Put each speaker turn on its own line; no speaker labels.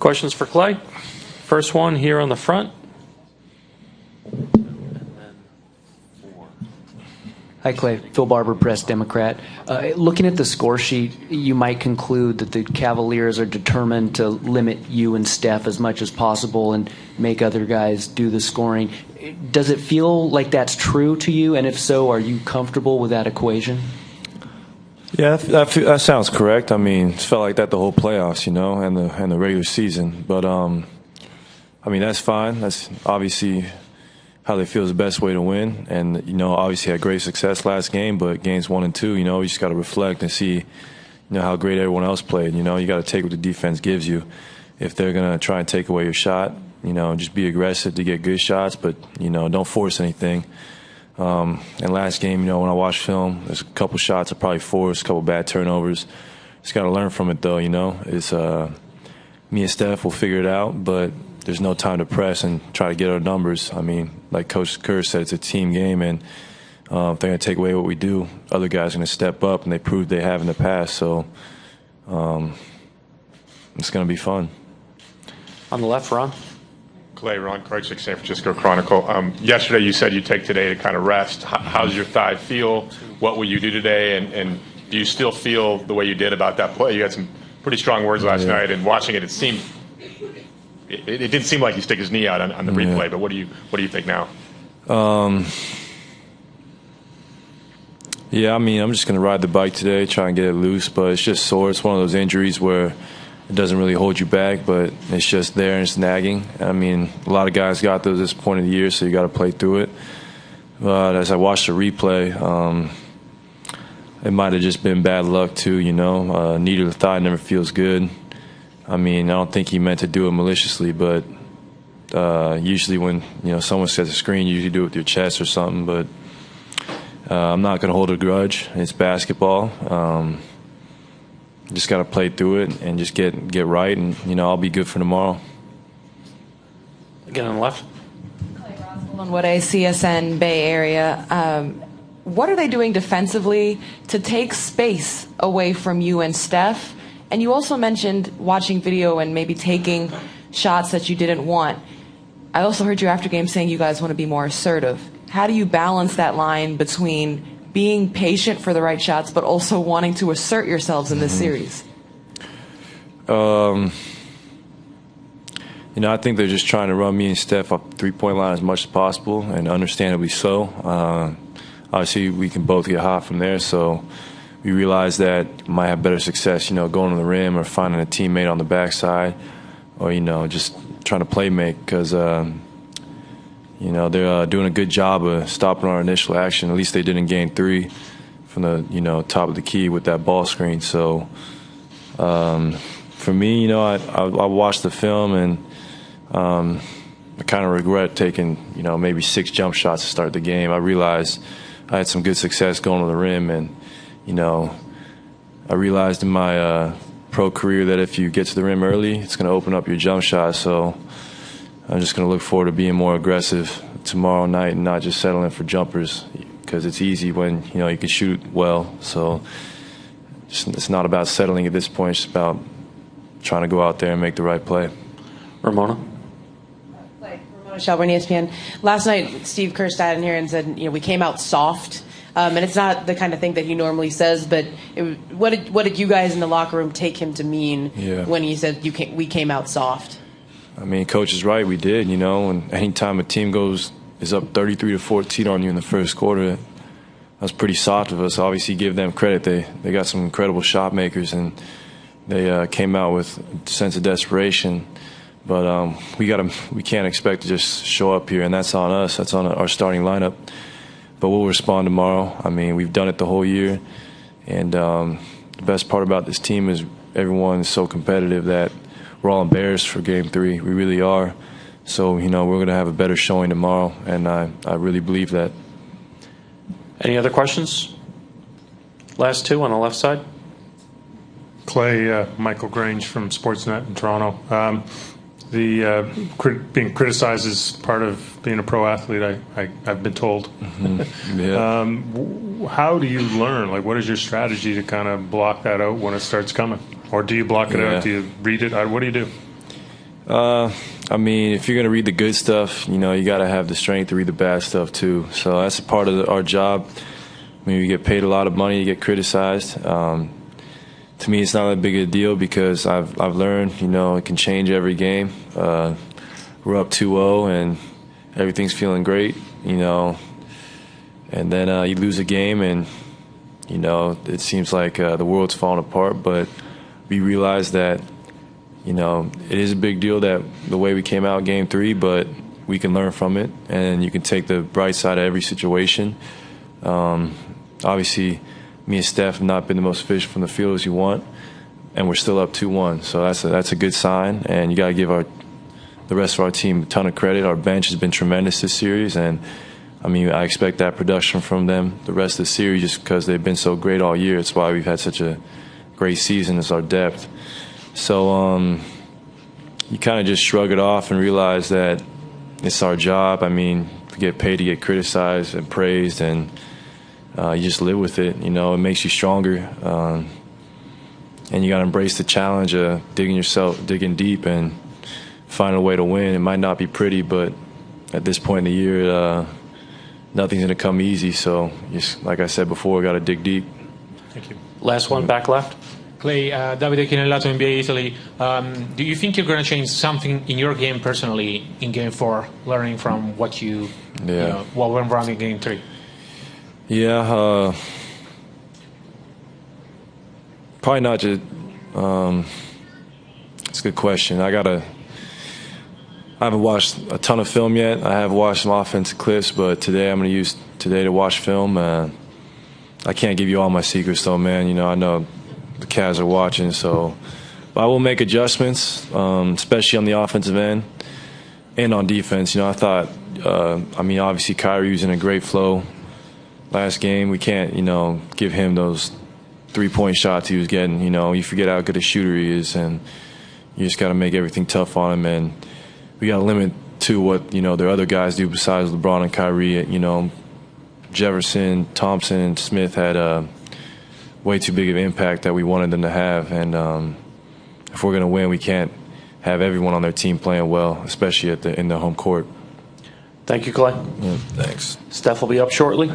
Questions for Klay? First one here on the front.
Hi, Klay. Phil Barber, Press Democrat. Looking at the score sheet, you might conclude that the Cavaliers are determined to limit you and Steph as much as possible and make other guys do the scoring. Does it feel like that's true to you? And if so, are you comfortable with that equation?
Yeah, that sounds correct. I mean, it's felt like that the whole playoffs, and the regular season. But, I mean, that's fine. That's obviously how they feel is the best way to win. And, obviously had great success last game, but games 1 and 2, you just got to reflect and see, how great everyone else played. You got to take what the defense gives you. If they're going to try and take away your shot, just be aggressive to get good shots, but, don't force anything. And last game, when I watched film, there's a couple shots I probably forced, a couple bad turnovers. Just got to learn from it, though, It's me and Steph will figure it out, but there's no time to press and try to get our numbers. I mean, like Coach Kerr said, it's a team game, and if they're going to take away what we do, other guys are going to step up, and they proved they have in the past. So it's going to be fun.
On the left, Ron.
Klay, Ron Kreutzig, San Francisco Chronicle. Yesterday you said you take today to kind of rest. How's your thigh feel? What will you do today? And do you still feel the way you did about that play? You had some pretty strong words last night, and watching it, it seemed it didn't seem like you stick his knee out on the replay. But what do you think now?
Yeah, I mean, I'm just going to ride the bike today, try and get it loose, but it's just sore. It's one of those injuries where it doesn't really hold you back, but it's just there and it's nagging. I mean, a lot of guys got those at this point of the year, so you got to play through it. But as I watched the replay, it might have just been bad luck too, knee to the thigh never feels good. I mean, I don't think he meant to do it maliciously, but usually when, someone sets a screen, you usually do it with your chest or something, but I'm not going to hold a grudge. It's basketball. Just got to play through it and just get right, and I'll be good for tomorrow.
Again on the left.
What CSN Bay Area. What are they doing defensively to take space away from you and Steph? And you also mentioned watching video and maybe taking shots that you didn't want. I also heard you after game saying you guys want to be more assertive. How do you balance that line between being patient for the right shots, but also wanting to assert yourselves in this series?
I think they're just trying to run me and Steph up the three-point line as much as possible, and understandably so. Obviously, we can both get hot from there, so we realize that we might have better success, going to the rim or finding a teammate on the backside, or, just trying to play make, because they're doing a good job of stopping our initial action. At least they did in Game 3 from the, top of the key with that ball screen. So for me, I watched the film, and I kind of regret taking, maybe 6 jump shots to start the game. I realized I had some good success going to the rim, and, I realized in my pro career that if you get to the rim early, it's going to open up your jump shot. So I'm just going to look forward to being more aggressive tomorrow night and not just settling for jumpers, because it's easy when you can shoot well. So it's not about settling at this point. It's about trying to go out there and make the right play.
Ramona.
Ramona Shelburne, ESPN. Last night, Steve Kerr sat in here and said, we came out soft. And it's not the kind of thing that he normally says, but what did you guys in the locker room take him to mean when he said we came out soft?
I mean, Coach is right. We did, and anytime a team is up 33-14 on you in the first quarter, that was pretty soft of us. Obviously, give them credit. They got some incredible shot makers, and they came out with a sense of desperation. But we can't expect to just show up here, and that's on us. That's on our starting lineup. But we'll respond tomorrow. I mean, we've done it the whole year, and the best part about this team is everyone is so competitive that we're all embarrassed for Game 3. We really are. So, we're going to have a better showing tomorrow, and I really believe that.
Any other questions? Last two on the left side.
Klay, Michael Grange from Sportsnet in Toronto. Being criticized is part of being a pro athlete, I've been told.
Mm-hmm. Yeah.
How do you learn? What is your strategy to kind of block that out when it starts coming? Or do you block it out? Do you read it? What do you do?
I mean, if you're going to read the good stuff, you got to have the strength to read the bad stuff too. So that's a part of our job. I mean, you get paid a lot of money, you get criticized. To me, it's not that big a deal because I've learned, it can change every game. We're up 2-0 and everything's feeling great, and then you lose a game and, it seems like the world's falling apart. But we realize that, it is a big deal that the way we came out Game 3, but we can learn from it and you can take the bright side of every situation. Obviously, me and Steph have not been the most efficient from the field as you want, and we're still up 2-1. So that's a good sign, and you got to give the rest of our team a ton of credit. Our bench has been tremendous this series, and I mean, I expect that production from them the rest of the series just because they've been so great all year. It's why we've had such a great season, is our depth. So you kind of just shrug it off and realize that it's our job. I mean, we get paid to get criticized and praised, and you just live with it. It makes you stronger, and you got to embrace the challenge of digging deep and finding a way to win. It might not be pretty, but at this point in the year, nothing's going to come easy. So, just like I said before, we got to dig deep.
Thank you.
Last one, back left.
Clay, Davide Chinellato, NBA Italy. Do you think you're going to change something in your game personally in Game 4, learning from what what went wrong in Game 3?
Yeah, probably not just. It's a good question. I haven't watched a ton of film yet. I have watched some offensive clips, but today I'm going to use today to watch film. I can't give you all my secrets, though, man. I know the Cavs are watching, so but I will make adjustments, especially on the offensive end and on defense. I thought, obviously Kyrie was in a great flow last game. We can't, give him those 3-point shots he was getting. You forget how good a shooter he is, and you just got to make everything tough on him. And we got to limit to what their other guys do besides LeBron and Kyrie. Jefferson, Thompson, and Smith had way too big of an impact that we wanted them to have. And if we're going to win, we can't have everyone on their team playing well, especially in the home court.
Thank you, Clay.
Yeah, thanks.
Steph will be up shortly.